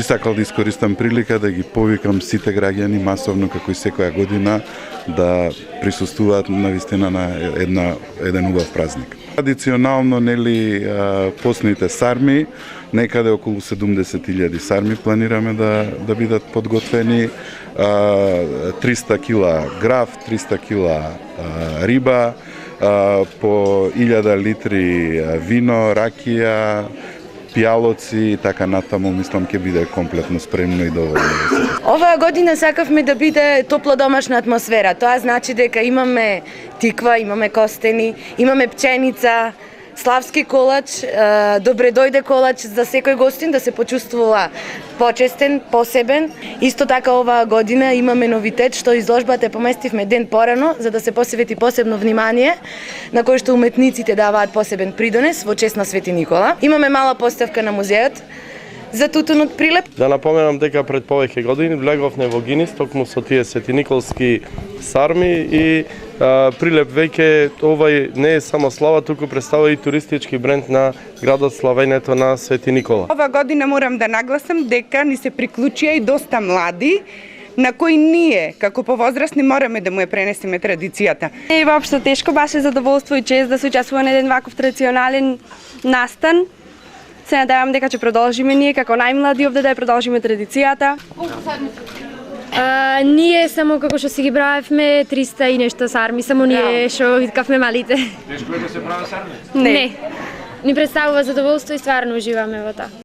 сакал да искористам прилика да ги повикам сите граѓани масовно како и секоја година да присуствуваат навистина на еден убав празник. Традиционално нели постните сарми, некаде околу 70.000 сарми планираме да бидат подготвени, 300 кила граф, 300 кила риба, по 1000 литри вино, ракија, пијалоци и така натаму, мислам ќе биде комплетно спремно и доволно. Оваа година сакавме да биде топла домашна атмосфера. Тоа значи дека имаме тиква, имаме костени, имаме пченица, славски колач, добре дојде колач за секој гостин да се почувствува почестен, посебен. Исто така оваа година имаме новитет што изложбата поместивме ден порано за да се посвети посебно внимание на кој што уметниците даваат посебен придонес во чест на Свети Никола. Имаме мала поставка на музеот за тутунот Прилеп. Да напоменам дека пред повеќе години влеговме во Гинис токму со тие светиниколски сарми и Прилеп веќе овај не е само слава, туку представува и туристички бренд на градот славењето на Свети Никола. Ова година морам да нагласам дека ни се приклучија и доста млади на кои ние, како повозрастни, мораме да му ја пренесеме традицијата. Не е воопшто тешко, баш е задоволство и чест да се учествува на еден ваков традиционален настан. Се надевам дека ќе продолжиме ние како најмлади овде да ја продолжиме традицијата. Ние само како што си ги бравевме 300 и нешто сарми, само ние што виткавме малите. Тешко е да се прави сарми? Не. Ни представува задоволство и стварно уживаме во тоа.